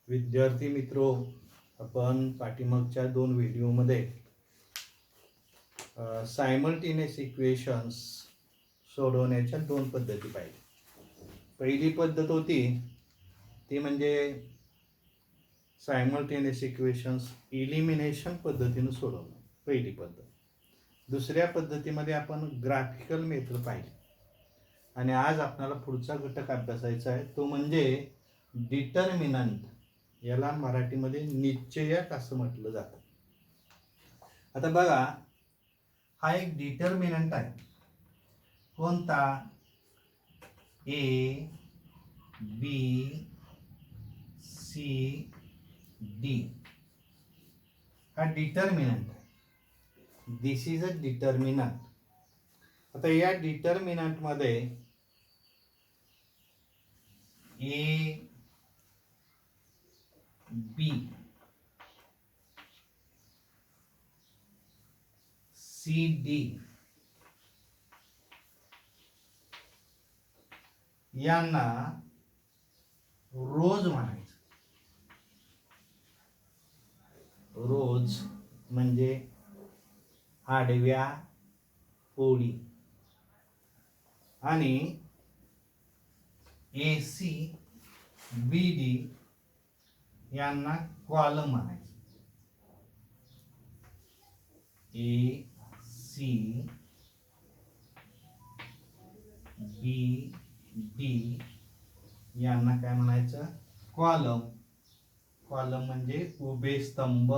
विद्यार्थी मित्रो, आपण पाठीमागच्या 2 व्हिडिओमध्ये सायमल्टेनियस इक्वेशन्स सोडवण्याच्या 2 पद्धती पाहिल्या. पहिली पद्धत होती ती म्हणजे सायमल्टेनियस इक्वेशन्स इलिमिनेशन पद्धतीने सोडवणं, पहिली पद्धत. दुसऱ्या पद्धतीमध्ये आपण ग्राफिकल मेथड पाहिली. आणि आज आपल्याला पुढचा घटक अभ्यासायचा आहे, तो म्हणजे डिटर्मिनंट. याला मराठीमध्ये निश्चयक असं म्हटलं जातं. आता बघा, हा एक डिटर्मिनंट आहे. कोणता? ए बी सी डी हा डिटर्मिनंट आहे. दिस इज अ डिटर्मिनंट. आता या डिटर्मिनंट मध्ये ए बी सी डी यांना रोज म्हणायचं. रोज म्हणजे आडव्या ओळी. आणि ए सी बी डी यांना कॉलम म्हणायचं. ए सी बी डी यांना काय म्हणायचं? कॉलम. कॉलम म्हणजे उभे स्तंभ.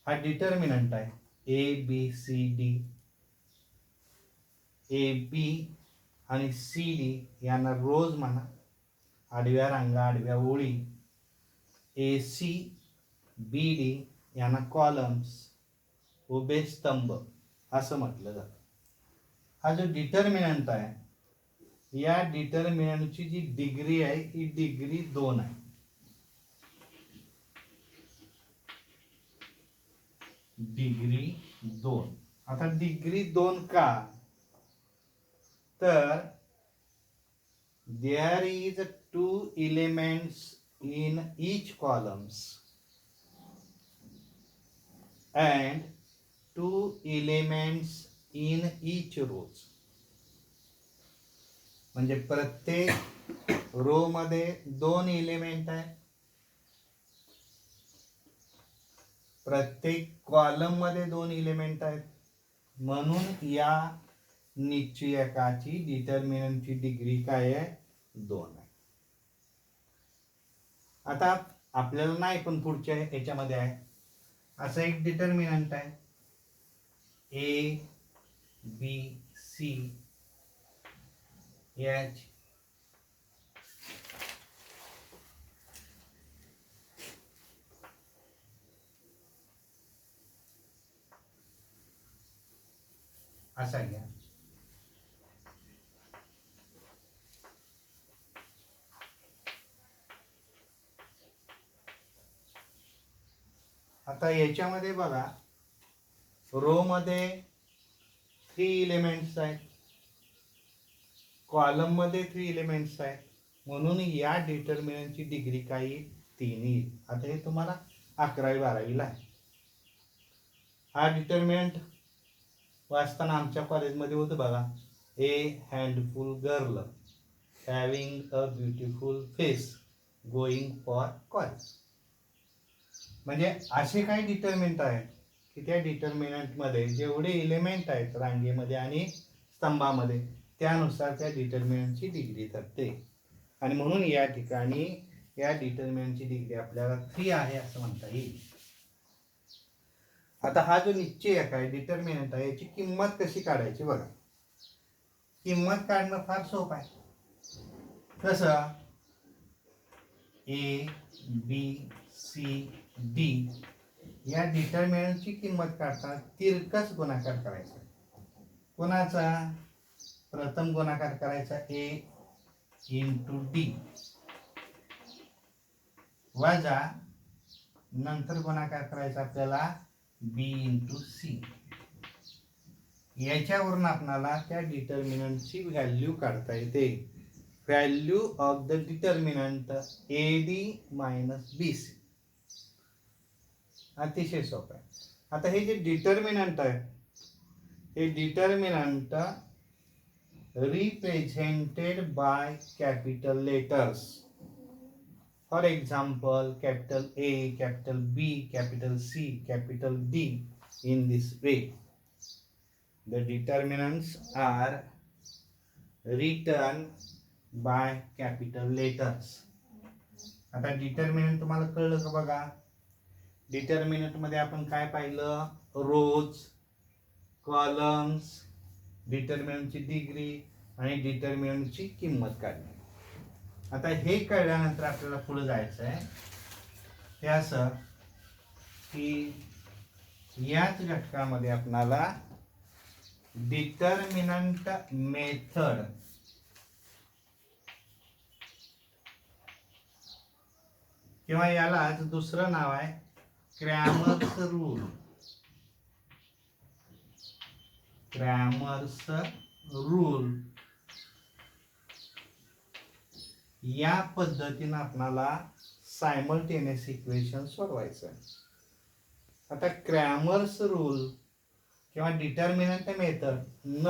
हा डिटर्मिनंट आहे. A B C D. A B आणि सी डी यांना रोज म्हणा, आडव्या रांगा, आडव्या ओळी. ए सी बी डी यांना कॉलम्स, उभे स्तंभ असं म्हटलं जातं. हा जो डिटर्मिनंट आहे, या डिटर्मिनंटची जी डिग्री आहे ही डिग्री 2 आहे. डिग्री 2. आता डिग्री 2 का? तर there is 2 elements in each columns and 2 elements in each rows. म्हणजे प्रत्येक रो मध्ये 2 एलिमेंट आहे, प्रत्येक कॉलम मध्ये 2 एलिमेंट आहेत. म्हणून या निश्चयकाची डिटर्मिनंटची डिग्री काय आहे? 2 आहे. आता आपल्याला नाही, पण पुढच्या याच्यामध्ये आहे असं एक डिटर्मिनंट आहे. ए बी सी एच असा घ्या. आता याच्यामध्ये बघा, रो मध्ये 3 एलिमेंट्स आहेत, कॉलम मध्ये 3 एलिमेंट्स आहेत. म्हणून या डिटर्मिनंटची डिग्री काही 3 येईल. आता हे तुम्हाला 11वी 12वीला आहे. हा डिटर्मिनंट वाचताना आमच्या कॉलेजमध्ये होतं बघा, a handful girl having a beautiful face going for college. म्हणजे असे काही डिटर्मिनंट आहेत की त्या डिटर्मिनंटमध्ये जेवढे एलिमेंट आहेत रांगेमध्ये आणि स्तंभामध्ये, त्यानुसार त्या डिटर्मिनंटची डिग्री ठरते. आणि म्हणून या ठिकाणी या डिटर्मिनंटची डिग्री आपल्याला 3 आहे असं म्हणता येईल. आता हा जो निश्चयक आहे, डिटर्मिनंट आहे, याची किंमत कशी काढायची बघा. किंमत काढणं फार सोपं आहे. कसं? ए बी सी डी या डिटर्मिनंटची किंमत काढताना तिरकस गुणाकार करायचा. कोणाचा? प्रथम गुणाकार करायचा ए इंटू डी वजा नंतर गुणाकार करायचा आपल्याला बी इंटू सी याच्यावरून आपल्याला त्या डिटर्मिनंटची व्हॅल्यू काढता येते. Value of the determinant AD minus BC. अतिशय सोपं आहे. आता हे जे डिटर्मिनंट आहे, हे determinant represented by capital letters. For example, capital A, capital B, capital C, capital D. In this way, the determinants are written by capital letters. आता determinant तुम्हाला कळलं का बघा? डिटर्मिनंट मध्ये आपण काय पाहिलं? रोज, कॉलम्स, डिटर्मिनंटची डिग्री आणि डिटर्मिनंटची किंमत काढणे. आता हे कळल्यानंतर आपल्याला पुढे जायचं आहे. ते असं की याच घटकामध्ये आपल्याला डिटर्मिनंट मेथड किंवा यालाच दुसरं नाव आहे क्रॅमर्स रूल. क्रॅमर्स रूल या पद्धतीने आपल्याला सायमल्टेनियस इक्वेशन सोडवायचं आहे. आता क्रॅमर्स रूल किंवा डिटर्मिनंट मेथड न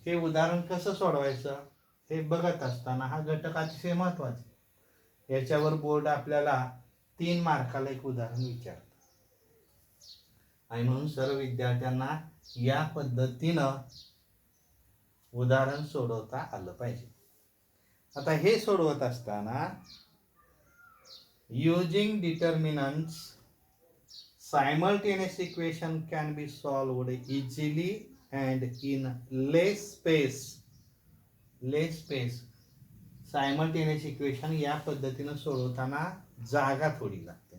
हे उदाहरण कसं सोडवायचं हे बघत असताना हा घटक अतिशय महत्वाचा. याच्यावर बोर्ड आपल्याला 3 मार्काला एक उदाहरण विचारतं आणि म्हणून सर्व विद्यार्थ्यांना या पद्धतीनं उदाहरण सोडवता आलं पाहिजे. आता हे सोडवत असताना using determinants simultaneous equation can be solved easily and in less space. Simultaneous equation या पद्धतीने सोडवताना जागा थोडी लागते.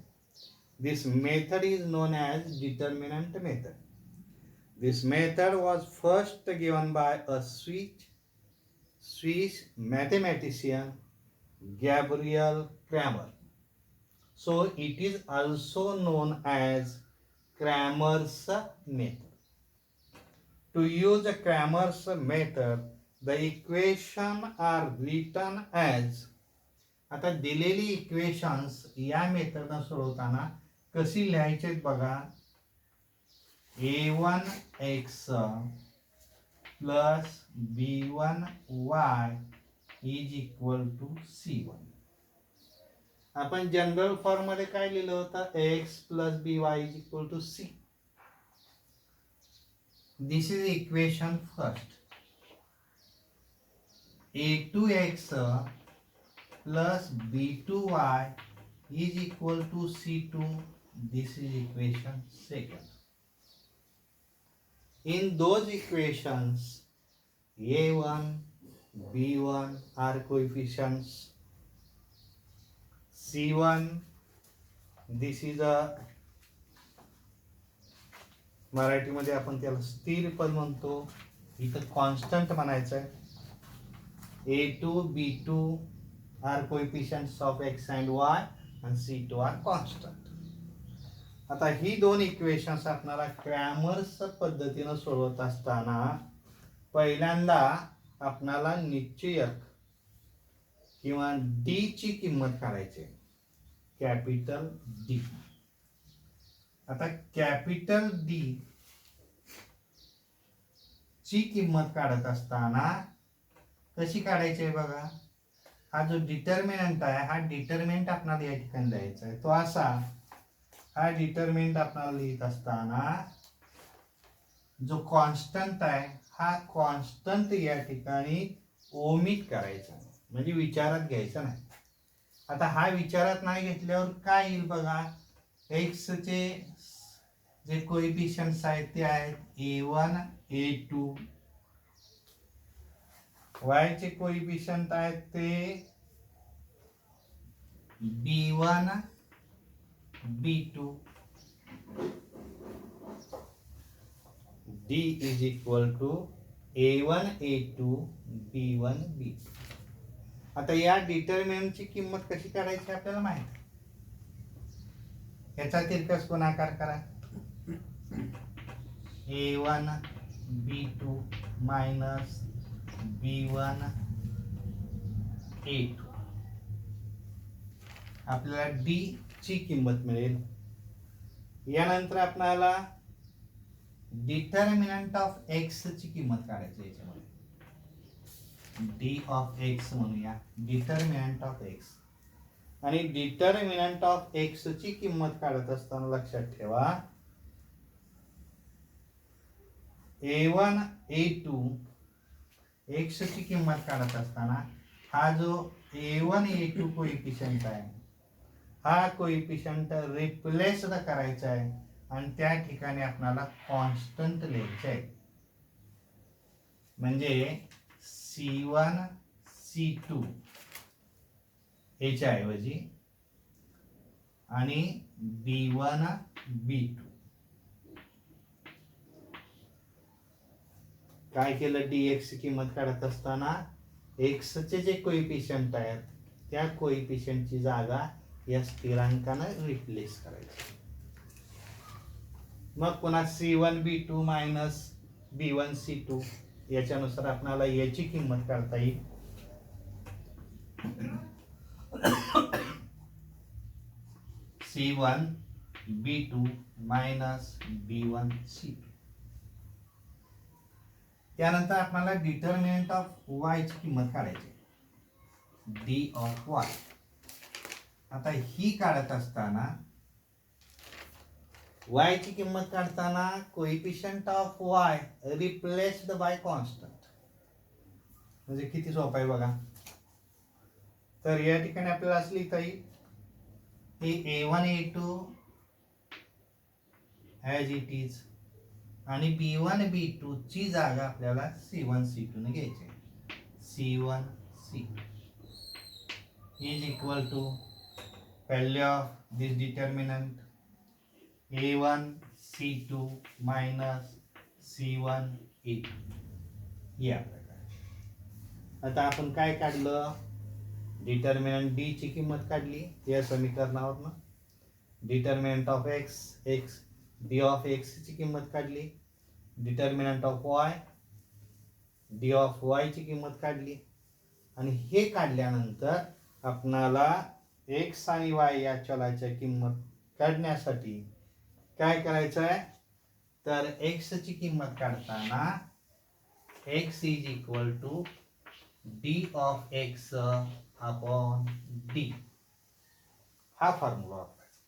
This method is known as determinant method. This method was first given by a Swiss mathematician Gabriel Cramer. So it is also known as Cramer's method. To use a Cramer's method, the equation are written as. आता दिलेली equations या मेथडनं सोडवताना कशी लिहायचे बघा. A1x plus B1y is equal to C1. आपण general form मध्ये काय लिहिलं होतं? x plus by is equal to c. This is equation first. a2x plus b2y is equal to c2. This is equation second. In those equations, a1, b1 are coefficients. C1, this is a मराठीमध्ये आपण त्याला स्थिर पद म्हणतो, इथं constant म्हणायचं आहे. A2, B2 are coefficients of x and y and C2 are constant. आता ही दोन इक्वेशन्स आपल्याला क्रॅमर्स पद्धतीने सोडवत असताना पहिल्यांदा आपल्याला निश्चयक किंवा डी ची किंमत काढायची. Capital D. आता कॅपिटल डी ची किंमत काढत असताना कशी काढायची आहे बघा. हा जो डिटर्मिनंट आहे, हा डिटर्मिनंट आपल्याला या ठिकाणी द्यायचा आहे. तो असा, हा डिटर्मिनंट आपल्याला लिहित असताना जो कॉन्स्टंट आहे, हा कॉन्स्टंट या ठिकाणी ओमिट करायचा, म्हणजे विचारात घ्यायचा नाही. आता हा विचारात नाही घेतल्यावर काय येईल बघा. एक्स चे जे कोएफिशियंट्स आहेत ते आहेत a1, a2. y चे कोएफिशियंट आहेत ते b1, b2. d is equal to a1, a2, b1, b2. आता या डिटर्मिनंटची किंमत कशी काढायची आपल्याला माहिती. याचा तिरकस गुणाकार करा. a1 B2 minus B1 A2. आपल्याला D ची किंमत मिळेल. यानंतर आपल्याला डिटर्मिनंट ऑफ एक्स ची किंमत काढायची याच्यामध्ये. डी ऑफ एक्स म्हणूया, डिटर्मिनंट ऑफ एक्स. आणि डिटर्मिनंट ऑफ एक्स ची किंमत काढत असताना लक्षात ठेवा A1 A2 एक्स ची किंमत काढत असताना हा जो A1 A2 कोइफिशियंट आहे हा कोइफिशियंट रिप्लेस्ड करायचा आहे आणि त्या ठिकाणी आपल्याला कॉन्स्टंट लिहायचे आहे. म्हणजे C1 C2 याच्या ऐवजी आणि B1 B2. काय केलं, dx ची किंमत काढत असताना x चे जे कोइफिशियंट आहेत त्या कोइफिशियंटची जागा या स्थिरांकाने रिप्लेस करायची. मग पुन्हा C1 B2 minus B1 C2 याच्यानुसार आपल्याला याची किंमत काढता येईल. C1 B2 minus B1 C2. त्यानंतर आपल्याला डिटर्मिनंट ऑफ y ची किंमत काढायची, d ऑफ y. आता ही काढत असताना y ची किंमत काढताना coefficient of y replaced by constant. म्हणजे किती सोपं आहे बघा. तर या ठिकाणी आपल्याला असं लिहिता येईल हे A1 A2 as it is आणि B1 B2 ची जागा आपल्याला C1 C2 ने घ्यायची. C1 C2 is equal to value of this determinant A1 C2 minus C1 A2. या प्रकारे आता आपण काय काढलं, डिटर्मिनंट डी ची किंमत काढली या समीकरणावरनं. Determinant of X X D of X ची किंमत काढली. Determinant of Y D of Y ची किंमत काढली. आणि हे काढल्यानंतर आपणाला एक्स आणि वाय या चलाच्या किंमत काढण्यासाठी काय करायचं आहे, तर एक्स ची किंमत काढताना X is equal to D of X upon D हा फॉर्म्युला वापरायचा.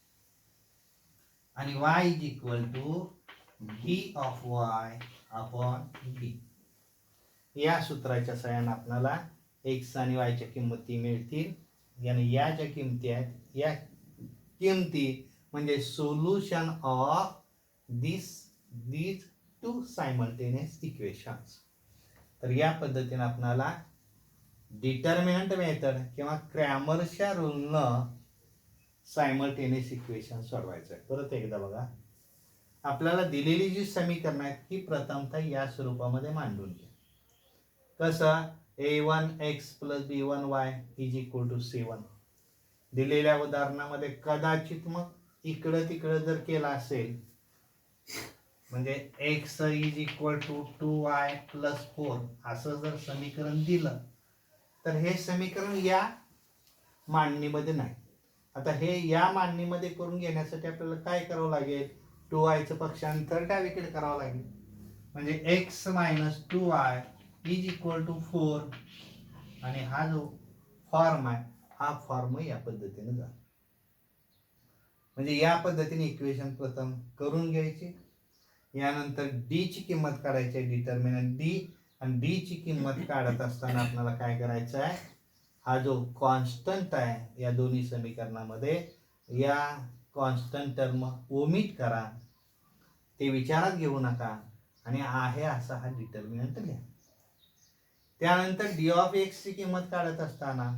आणि y is equal to D of y upon D. या सूत्राच्या सहाय्याने आपल्याला x आणि y च्या किंमती मिळतील. याने या ज्या किंमती आहेत या किंमती म्हणजे solution of these two simultaneous equations. तर या पद्धतीने आपल्याला डिटर्मिनंट मेथड किंवा क्रॅमरच्या रूलनं सायमल्टेनियस इक्वेशन सोडवायचं आहे. परत एकदा बघा, आपल्याला दिलेली जी समीकरण आहेत ही प्रथमतः या स्वरूपामध्ये मांडून घ्या. कसं, A1x plus B1y is equal to C1. दिलेल्या उदाहरणामध्ये कदाचित मग इकडं तिकडं जर केला असेल म्हणजे x is equal to 2y plus 4 असं जर समीकरण दिलं तर हे समीकरण या मांडणीमध्ये नाही. आता हे या मांडणीमध्ये करून घेण्यासाठी आपल्याला काय करावं लागेल, 2y चं पक्षांतर डावीकडे करावं लागेल. म्हणजे x minus 2y is equal to 4. आणि हा जो फॉर्म आहे हा फॉर्म या पद्धतीने जा. म्हणजे या पद्धतीने इक्वेशन प्रथम करून घ्यायची. यानंतर डी ची किंमत काढायची आहे, डिटर्मिनंट डी. आणि डी ची किंमत काढत असताना आपल्याला काय करायचं आहे, हा जो कॉन्स्टंट आहे या दोन्ही समीकरणामध्ये या कॉन्स्टंट टर्म ओमिट करा, ते विचारात घेऊ नका आणि आहे असा हा डिटर्मिनंट लिहा. त्यानंतर डी ऑफ एक्स ची किंमत काढत असताना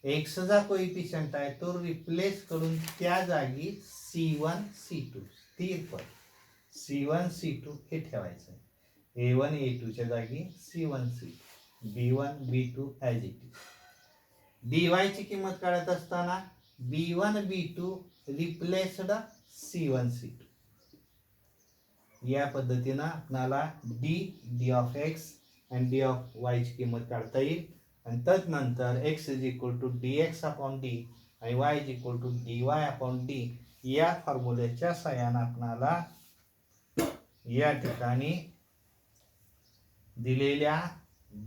एक्स चा कोइफिशियंट आहे तो रिप्लेस करून त्या जागी C1 C2 स्थिर पद C1 C2 हे ठेवायचं आहे. A1 A2 च्या जागी C1 C2 B1 B2 as it is. dy ची किंमत काढत असताना B1 B2 replaced C1 C2. या पद्धतीनं आपल्याला डी ऑफ एक्स आणि डी ऑफ वायची किंमत काढता येईल. आणि तदनंतर X is equal to D X upon D आणि Y is equal to D Y upon D या फॉर्म्युल्याच्या सहाय्यानं आपणाला या ठिकाणी दिलेल्या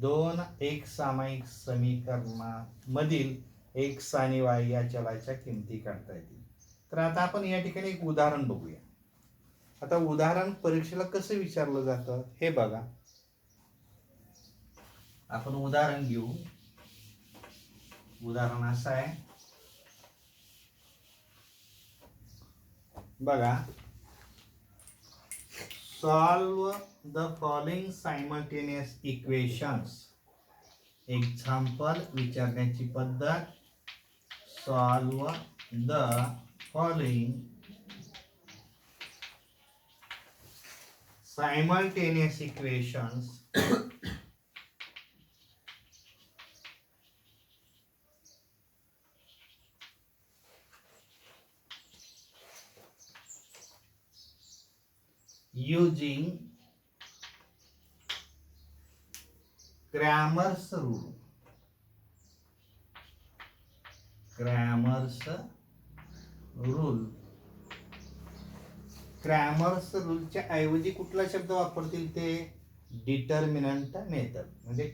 दोन एक सामायिक समीकरणामधील एक्स आणि वाय या चलाच्या किमती काढता येतील. तर आता आपण या ठिकाणी एक उदाहरण बघूया. आता उदाहरण परीक्षेला कसं विचारलं जातं हे बघा. आपण उदाहरण घेऊ. उदाहरण असं आहे बघा. Solve the following simultaneous equations. Example विचारण्याची पद्धत. Solve the following simultaneous equations using Cramer's rule. Cramer's rule. Cramer's रूलच्या ऐवजी कुठला शब्द वापरतील ते डिटर्मिनंट मेथड. म्हणजे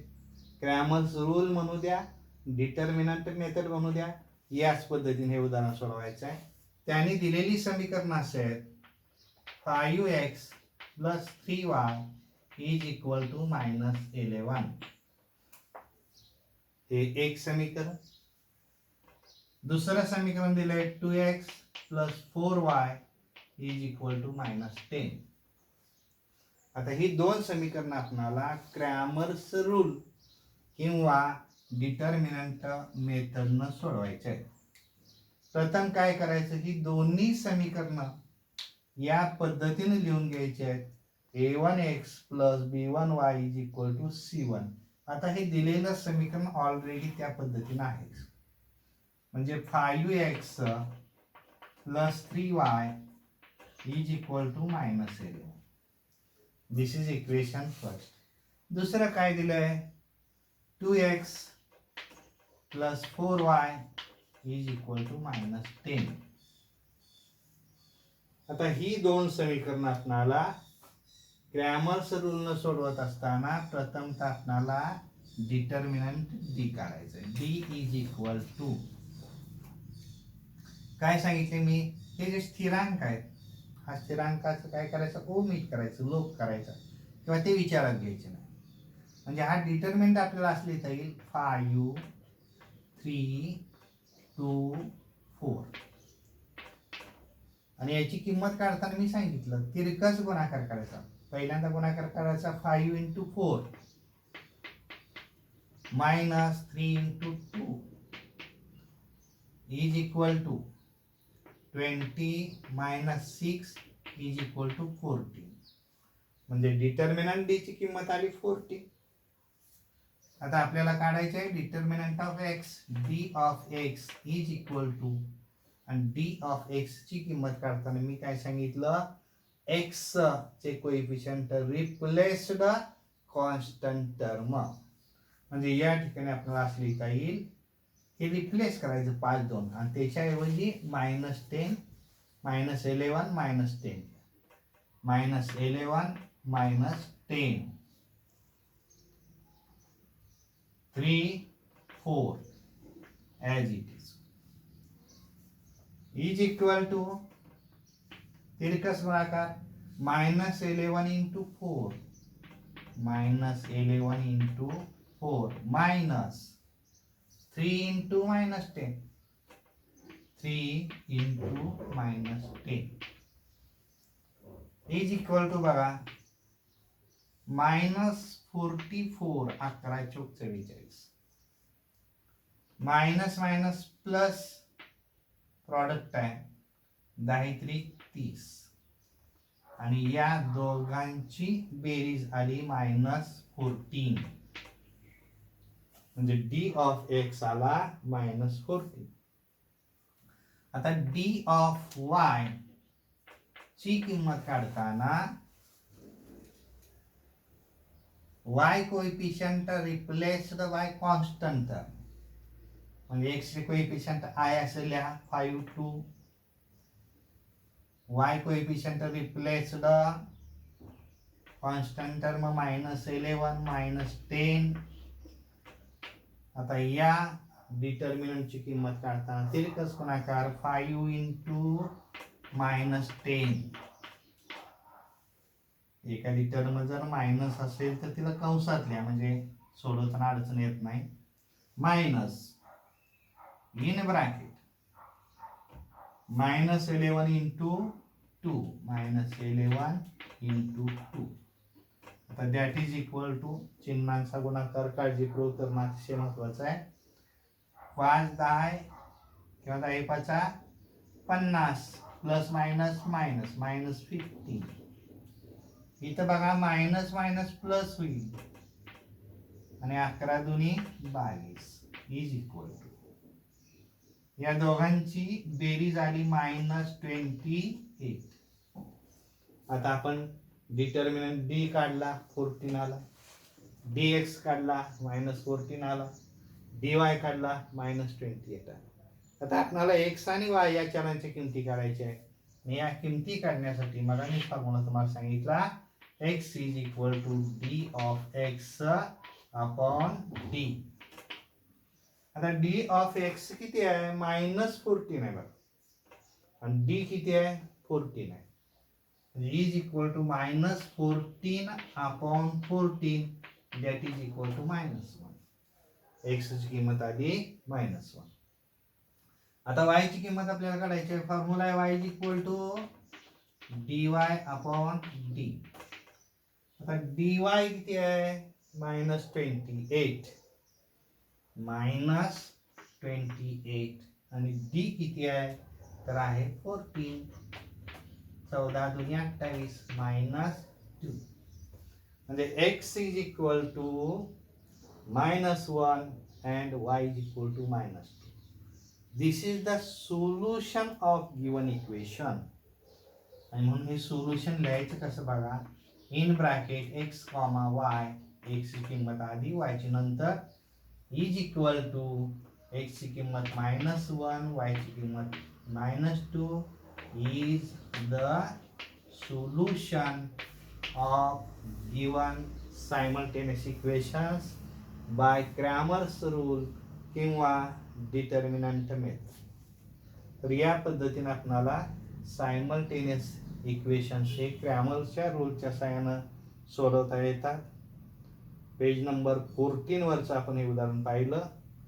क्रॅमर्स रूल म्हणू द्या, डिटर्मिनंट मेथड म्हणू द्या, याच पद्धतीने हे उदाहरण सोडवायचं आहे. त्यांनी दिलेली समीकरण असे आहेत. 5x plus 3y is equal to -11. हे एक समीकरण. दुसरं समीकरण दिलंय 2x plus 4y is equal to -10. आता ही दोन समीकरण आपणाला क्रॅमर्स रूल किंवा डिटर्मिनंट मेथडनं सोडवायचे आहेत. प्रथम काय करायचं, ही दोन्ही समीकरण या पद्धतीने लिहून घ्यायची आहेत. a1x plus b1y is equal to c1. आता हे दिलेलं समीकरण ऑलरेडी त्या पद्धतीने आहे. म्हणजे 5x plus 3y is equal to -11. This is equation first. दुसरं काय दिलंय, 2x plus 4y is equal to -10. आता ही दोन समीकरण आपणाला क्रॅमर्स रूलनं सोडवत असताना प्रथमतः आपणाला डिटर्मिनंट डी काढायचं. डी इज इक्वल टू काय सांगितले मी, हे जे स्थिरांक आहेत, हा स्थिरांकाचं काय करायचं, ओमिट करायचं, लोप करायचा किंवा ते विचारात घ्यायचे नाही. म्हणजे हा डिटर्मिनंट आपल्याला असं लिहिता येईल 5, 3, 2, 4. आणि याची किंमत काढताना मी सांगितलं तिरकस गुणाकार करायचा. पहिल्यांदा गुणाकार करायचा 5 × 4 minus 3 × 2 is equal to 20 - 6 is equal to 14. म्हणजे डिटर्मिनंट डी ची किंमत आली 14. आता आपल्याला काढायचे आहे determinant of X. D of X is equal to, आणि डी ऑफ एक्स ची किंमत काढताना मी काय सांगितलं, एक्स चे कोएफिशियंट रिप्लेस्ड कॉन्स्टंट टर्म. म्हणजे या ठिकाणी आपल्याला असं लिहिता येईल, हे रिप्लेस करायचं 5, 2 आणि त्याच्याऐवजी -10 -11 -10 -11 -10 3 4 as it is equal to तिरकस गुणाकार -11 × 4 -11 × 4 minus 3 × -10 3 × -10 is equal to बघा -44 11 चौक 44. मायनस मायनस प्लस प्रॉडक्ट आहे 10 × 30 आणि या दोघांची बेरीज आली -14. म्हणजे डी ऑफ एक्स आला -14. आता डी ऑफ वाय ची किंमत काढताना y coefficient replaced by constant term, म्हणजे x चे कोएफिशियंट I असे लिहा 5 2, y coefficient replaced constant term -11 -10. आता या डिटर्मिनंटची किंमत काढताना तिरकस गुणाकार 5 इंटू -10. एखादी टर्म जर मायनस असेल तर तिला कंसात लिहा, म्हणजे सोडवताना अडचण येत नाही. Minus in bracket -11 into 2, -11 into 2. आता दॅट इज इक्वल टू चिन्हांचा गुणाकार काळजीपूर्वक करणं अतिशय महत्वाचं आहे. 5 10 किंवा 10 5 50 प्लस मायनस मायनस -15. इथं बघा मायनस मायनस प्लस होईल आणि 11 दुनी 22 इज इक्वल टू, या दोघांची बेरीज आली -28. आता आपण डिटर्मिनंट डी काढला 14 आला, dx काढला -14 आला, dy काढला -28 आला. आता आपल्याला x आणि y या चलांच्या किमती काढायच्या आहेत. आणि या किमती काढण्यासाठी मला मी फॉर्म्युला तुम्हाला सांगितला, x is equal to d of x upon d. आता d ऑफ x किती आहे? -14 आहे बघा, आणि d किती आहे? 14 आहे. Is equal to -14 upon 14, that is equal to -1. x ची किंमत आली -1. आता y ची किंमत आपल्याला काढायची आहे. फॉर्म्युला आहे y is equal to dy upon d. आता dy किती आहे? -28 आणि d किती आहे? तर आहे 14. 14 दुनी 28 -2, म्हणजे x is equal to -1 and y is equal to -2. This is the solution of given equation. आणि म्हणून हे सोल्युशन लिहायचं कसं बघा, in bracket x, y, x ची किंमत आधी y ची नंतर, इज इक्वल टू x ची किंमत -1, y ची किंमत -2 is the solution of given simultaneous equations by Cramer's rule किंवा डिटर्मिनंट मेथड. तर या पद्धतीने आपल्याला सायमल्टेनियस इक्वेशन्स हे क्रॅमरच्या रूलच्या सहाय्यानं सोडवता येतात. पेज नंबर 14 वरचं आपण हे उदाहरण पाहिलं.